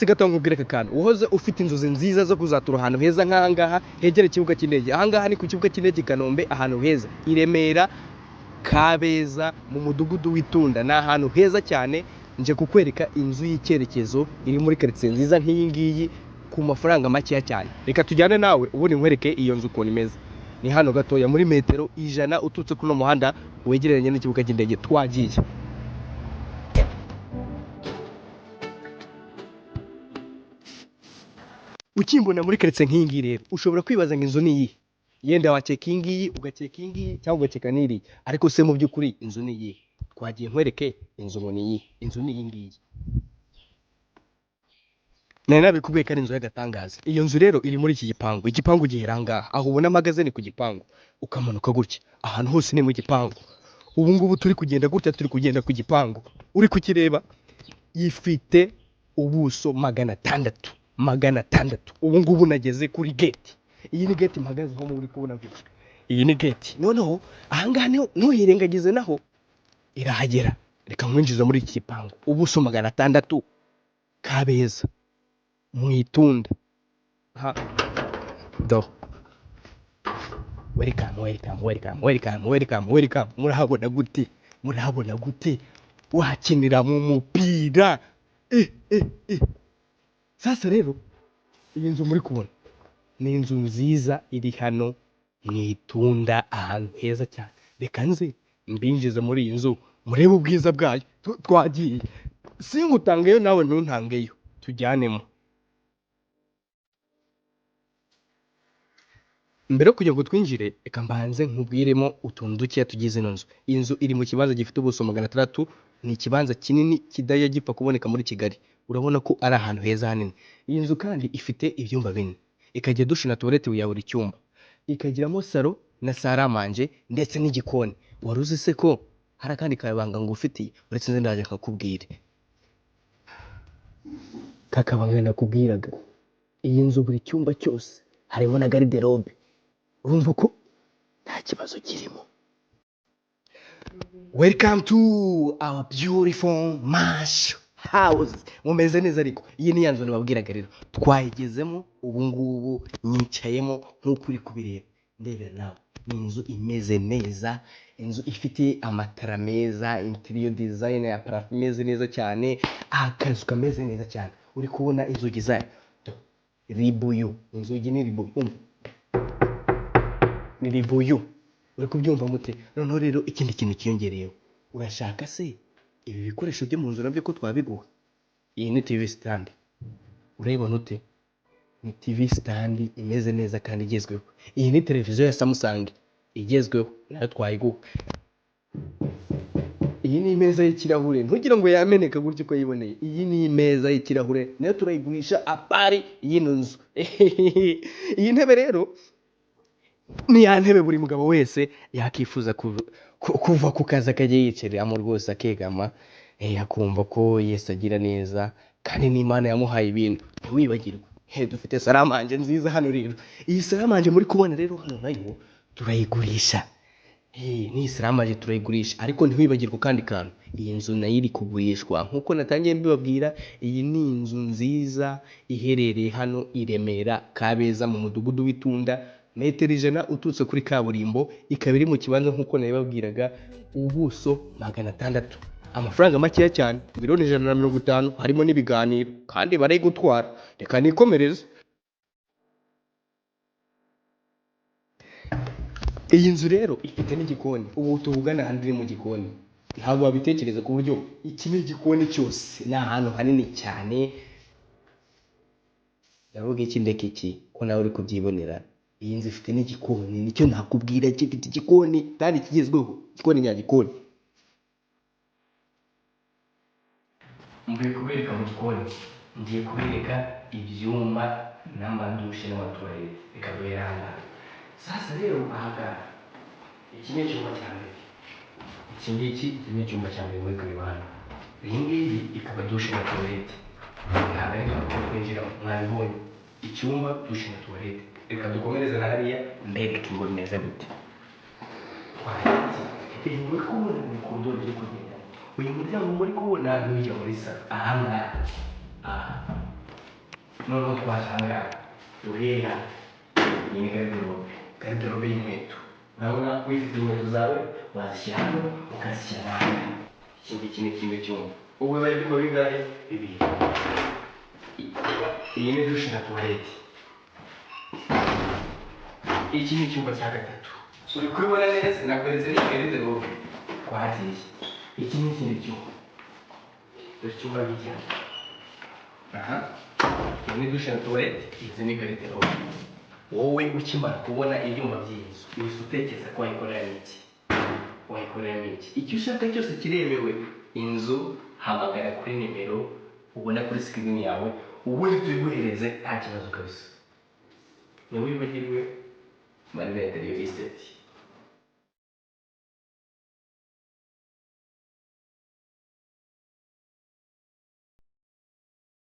gato nkubwire aka kantu uhoze ufite inzozi nziza zo kuzatura ahantu heza nk'ahangaha hegera ikibuga cy'indege. Ahangaha ni ku kibuga cy'indege Kanombe, ahantu heza i Remera Kabeza mu mudugudu w'Itunda. Ni ahantu heza cyane, nje kukwereka inzu y'icyerekezo iri muri quartier nziza nk'iyi ngiyi ku mafaranga makeya cyane. Reka tujyane nawe ubundi nkwereke iyo nzu ukuntu imeze. Ni hano gatoya muri metero 100 ututse kuno muhanda wegereranye n'ikibuga cy'indege. Twagiye. Ukimbona muri quartier nk'iyi ngiyi rero ushobora kwibaza ngo inzu ni iyi, yenda waceka iyi ngiyi ugaceka iyi ngiyi cyangwa ugaceka n'iri, ariko se mu by'ukuri inzu ni iyi. Twagiye nkwereke inzu ngo ni iyi. Inzu ni iyi ngiyi. Nari nabikubwiye ko ari inzu y'agatangaza. Iyo nzu rero iri muri iki gipangu. Igipangu gihera ahangaha, aho ubona magazine ku gipangu ukamanuka gutya, ahantu hose ni mu gipangu. Ubu ngubu turi kugenda gutya, turi kugenda ku gipangu, uri kukireba yifite ubuso 600. Ubu ngubu nageze kuri gate. Iyi ni gate mpagazeho muri kubona gutya. Iyi ni gate. Noneho ahangaha ntuhirengagize naho irahagera. Reka nkwinjiza muri iki gipangu. Ubuso 600 Kabeza mu Itunda. Ha do welcome. Murahabona gute wakinira mu mupira. Sasa rero iyi nzu muri kubona ni inzu nziza iri hano mu Itunda, ahantu heza cyane. Reka nze mbinjiza muri iyi nzu murebe ubwiza bwayo. Twagiye. Singutangeyo nawe ntuntangeyo, tujyanemo. Mbere yo kujya ngo twinjire, reka mbanze nkubwiremo utuntu dukeya tugize ino nzu. Iyi nzu iri mu kibanza gifite ubuso 600. Ni ikibanza kinini kidajya gipfa kuboneka muri Kigali. Urabona ko ari ahantu heza hanini. Iyi nzu kandi ifite ibyumba 4, ikagira dushe na toilette ya buri cyumba, ikagiramo salo na saramanje ndetse n'igikoni. Wari uzi se ko hari akandi kabanga ngo ufitiye uretse nze ndaje kakubwire. Kakabanga nakubwiraga, iyi nzu buri cyumba cyose harimo na garde-robe. Urumva ko nta kibazo kirimo. Welcome to our beautiful Mash house. Mumeze neza ariko iyi ni yanzu nababwiraga rero. Twayigezemo ubu ngubu nyicayemo nk'uko uri kubireba. Ndebera nawe. Ni inzu imeze neza, inzu ifite amatara meza, interior design ya parafo imeze neza cyane, akazu kameze neza cyane. Uri kubona inzugi zayo ribuyu. Inzugi ni ribuyu. Ni ribuyu. Uri kubyumva mute? Noneho rero ikindi kintu kiyongereyeho, urashaka se ibi bikoresho byo mu nzu nabyo ko twabiguha? Iyi ni TV stand. Urayibona ute? Ni TV stand imeze neza kandi igezweho. Iyi ni televiziyo ya Samsung igezweho, nayo twayiguha. Iyi ni imeza y'ikirahure, ntugira ngo yameneka gutyo ko yiboneye. Iyi ni imeza y'ikirahure, nayo turayigurisha apari y'ino nzu. Iyi ntebe rero ni ya ntebe buri mugabo wese yakifuza kuva ku kazi akajya yicaramo rwose akegama, akumva ko Yesu agira neza kandi n'Imana yamuhaye ibintu. Ntiwibagirwe, dufite saramanje nziza hano rero. Iyi saramanje muri kubona rero hano nayo turayigurisha. Ni saramanje turayigurisha, ariko ntiwibagirwe kandi kantu, iyi nzu nayo iri kugurishwa. Nkuko natangiye mbibabwira, iyi ni inzu nziza iherereye hano i Remera Kabeza mu mudugudu w'Itunda, metero 100 ututse kuri kaburimbo. Ikaba iri mu kibanza nkuko nabibabwiraga, ubuso 600. Amafaranga makeya cyane, miliyoni 150, harimo n'ibiganiro kandi barayigutwara. Reka nikomereze. Iyi nzu rero ifite n'igikoni. Ubu tuvugana handi iri mu gikoni. Ntabwo wabitekereza ku buryo iki ni igikoni cyose. Ni ahantu hanini cyane. Ndavuga iki ndeke iki ko nawe uri kubyibonera. Iyi nzu ifite n'igikoni, nicyo nakubwira, gifite igikoni kandi kigezweho. Igikoni nya gikoni. Mvuye kubereka mu gikoni, ngiye kubereka ibyuma n'amadushe n'amatoilette. Reka duhere hano. Sasa rero aha iki ni icyumba cya mbere. Iki ni icyumba cya mbere muri kureba hano. Iyi ngiyi ikaba dushe na toilette. Ntabwo ari nko kwinjira mwabibonye. Icyumba, dushe na toilette. Reka dukomereze na hariya mbereke ngo bimeze gute. Iyi muri kubona ni koridoro iri kugenda. Uyu muryango muri kubona ntujya muri salo. Aha ngaha. noneho twasanga duhera iyi ni garderobe y'inkweto urabona wifite inkweto zawe wazishyira hano ukazishyira hano iki ni kimwe cyumba ubu bari ibyumba bingahe bibiri iyi ni dushe na tuwarete iki ni icyumba cya gatatu uri kubibona neza nakweretse ni garderobe twagiye iki ni ikindi cyumba dore icyumba bijyana aha iyi ni dushe na tuwarete izi ni garderobe wowe ukimara kubona ibyumba by'inzu uhise utekereza ko wayikoreramo iki icyo ushaka cyose kiremewe inzu hamagara kuri nimero ubona kuri screen yawe ubundi tubiguhereze nta kibazo kabisa niba wibagiriwe Marina Interior Estate